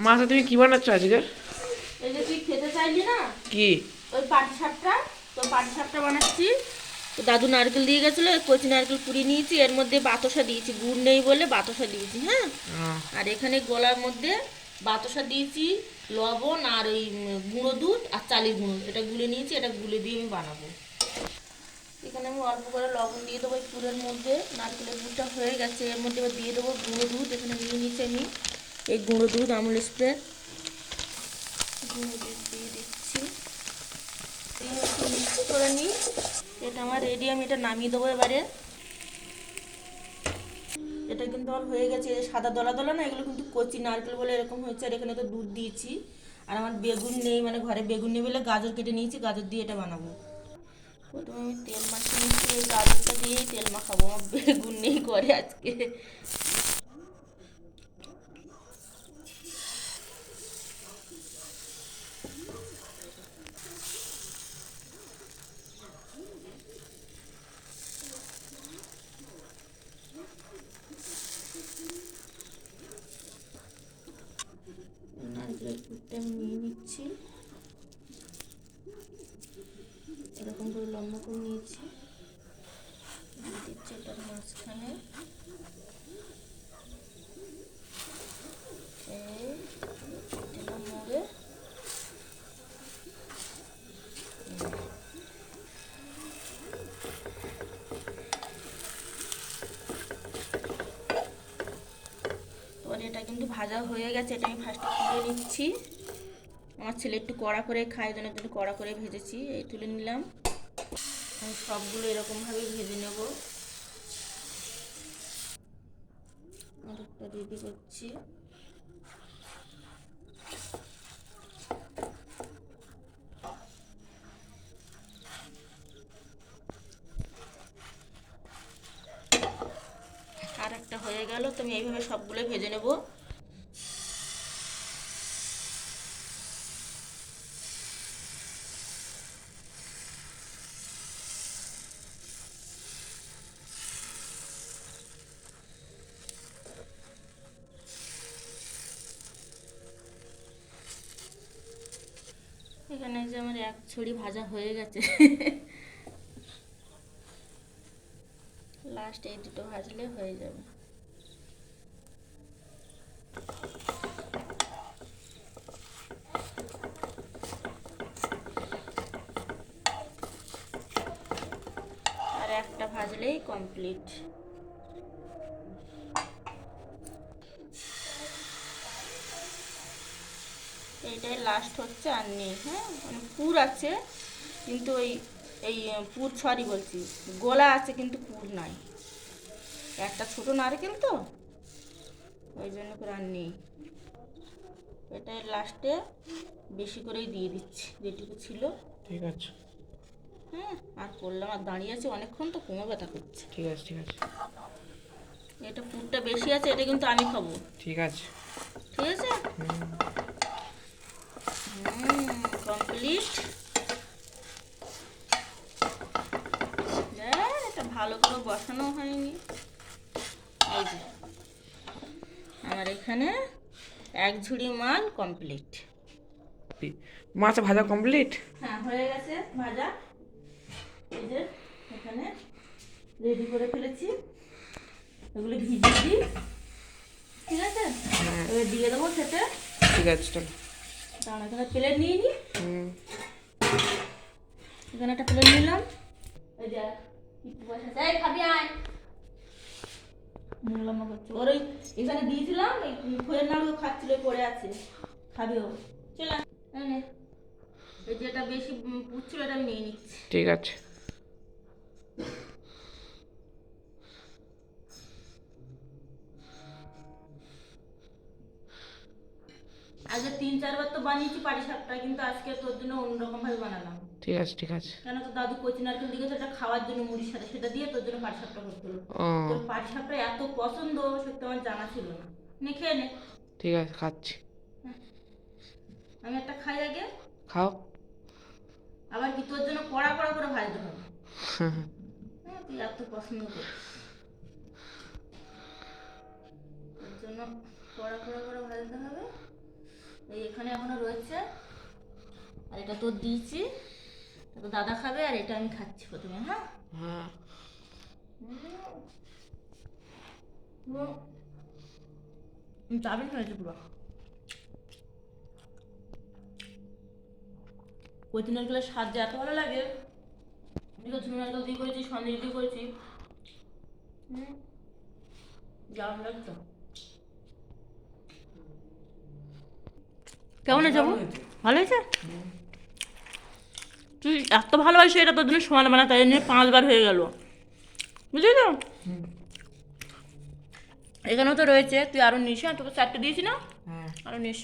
মাথা তুমি কি বানাচ্ছ আজকে? এই যে তুই খেতে চাইলি না কি? ওই পাটিসাপটা, তো পাটিসাপটা বানাচ্ছি। তো দাদু নারকেল দিয়ে গেছিলো, কচি নারকেল কুড়িয়ে নিয়েছি, এর মধ্যে বাতাসা দিয়েছি, গুড় নেই বলে বাতাসা দিয়েছি। হ্যাঁ, আর এখানে গোলার মধ্যে বাতাসা দিয়েছি, লবণ আর ওই গুঁড়ো দুধ আর চালের গুঁড়ো, এটা গুলে নিয়েছি, এটা গুলে দিয়ে আমি বানাবো। এখানে আমি অল্প করে লবণ দিয়ে দেবো এই পুরের মধ্যে। নারকেলের দুধটা হয়ে গেছে, এর মধ্যে এবার দিয়ে দেবো গুঁড়ো দুধ। এখানে নিয়ে নিচ্ছি আমি এই গুঁড়ো দুধ, আমুল স্প্রে গুঁড়ো দুধ দিয়ে দিচ্ছি, মিক্স করে নিই। এটা আমার রেডি, আমি এটা নামিয়ে দেবো এবারে। এটা কিন্তু আমার হয়ে গেছে, সাদা দলা দলা না, এগুলো কিন্তু কচি নারকেল বলে এরকম হয়েছে। আর এখানে তো দুধ দিয়েছি, আর আমার বেগুন নেই, মানে ঘরে বেগুন নেই বলে গাজর কেটে নিয়েছি, গাজর দিয়ে এটা বানাবো। প্রথমে আমি তেল মাখিয়ে নিচ্ছি, এই গাজরটা দিয়েই তেল মাখাবো, আমার বেগুন নেই ঘরে আজকে। নারকেলের দুধটা আমি নিয়ে নিচ্ছি, এরকম করে লম্বা করে নিয়েছি, দিয়ে দিচ্ছি এটার মাঝখানে। দিলাম মোড়ে, তো এটা কিন্তু ভাজা হয়ে গেছে, এটা আমি ফার্স্টে তুলে নিচ্ছি। আমার ছেলে একটু কড়া করে খায়, জন্য একটু কড়া করে ভেজেছি, এই তুলে নিলাম। আমি সবগুলো এরকমভাবে ভেজে নেব। আরেকটা রেডি করছি। আর একটা হয়ে গেল, তো আমি এইভাবে সবগুলো ভেজে নেব। এখানে যে আমার এক ছড়ি ভাজা হয়ে গেছে, লাস্ট এই দুটো ভাজলে হয়ে যাবে। আর একটা ভাজলেই কমপ্লিট। এইটাই লাস্ট হচ্ছে, আর নেই। হ্যাঁ, মানে পুর আছে কিন্তু এই পুর, সরি বলছি, গোলা আছে কিন্তু পুর নাই। একটা ছোট নারকেল তো, ওই জন্য করে আর নেই। এটাই লাস্টে বেশি করেই দিয়ে দিচ্ছি যেটুকু ছিল। ঠিক আছে। হ্যাঁ, আর করলাম, আর দাঁড়িয়ে আছে অনেকক্ষণ, তো কোমর ব্যথা করছে। ঠিক আছে, ঠিক আছে। এটা পুরটা বেশি আছে, এটা কিন্তু আমি খাবো। ঠিক আছে। ঠিক আছে, কমপ্লিট। এটা ভালো করে বসানো হয়নি। এই যে আমার এখানে এক ঝুড়ি মাল কমপ্লিট। মাছ ভাজা কমপ্লিট? হ্যাঁ, হয়ে গেছে ভাজা। এই যে এখানে রেডি করে ফেলেছি, এগুলো ভিজিয়ে দিই। ঠিক আছে, এবার দিয়ে দেবো খেতে। ঠিক আছে, চলো। কারণ এখানে প্লেট নিয়ে নিই, এখানে একটা প্লেট নিলাম। এই যে খাবি আয়, লম্বা করছে ওর, ওই এখানে দিয়েছিলাম, এই খোয়ের নাড়ু খাচ্ছিল, পড়ে আছে, খাবে ও। চলে এই যেটা বেশি পুচ্ছিল এটা আমি নিয়ে নিচ্ছি। ঠিক আছে। আগে 3-4 বার তো বানিয়েছি পাটিসাপটা, কিন্তু আজকে তোর জন্য অন্যরকম ভাবে বানালাম। ঠিক আছে, ঠিক আছে। কেন, তো দাদু কচি নারকেল দিয়ে গেছে, এটা খাওয়ার জন্য মুড়ির সাথে, সেটা দিয়ে তোর জন্য পাটিসাপটা করতে হলো। ও, তোর পাটিসাপটা এত পছন্দ, সত্যি আমার জানা ছিল না। নে খেয়ে নে। ঠিক আছে, খাচ্ছি। আমি একটা খাই আগে। খাও। আবার কি তোর জন্য কড়া কড়া করে ভাজতে হবে। হ্যাঁ, তুই এত পছন্দ করিস, তোর জন্য কড়া কড়া করে ভাজতে হবে। এটা তোর দিয়েছি, তো দাদা খাবে আর এটা আমি খাচ্ছি প্রথমে। হ্যাঁ হ্যাঁ দারুণ হয়েছে পুরো। কচি নারকেলের স্বাদ যে এত ভালো লাগে, কচি নারকেল দিয়ে করেছি, সন্দেশ দিয়ে করেছি, দারুণ লাগতো। কেমন হয়েছে বাবু? ভালো হয়েছে? তুই এত ভালোবাসি এটা তোর জন্য সমান বানা, তাই জন্য 5 বার হয়ে গেল, বুঝলি তো? এখানেও তো রয়েছে, তুই আরো নিস। হ্যাঁ তোকে 4টে দিয়েছি না, হ্যাঁ আরো নিস।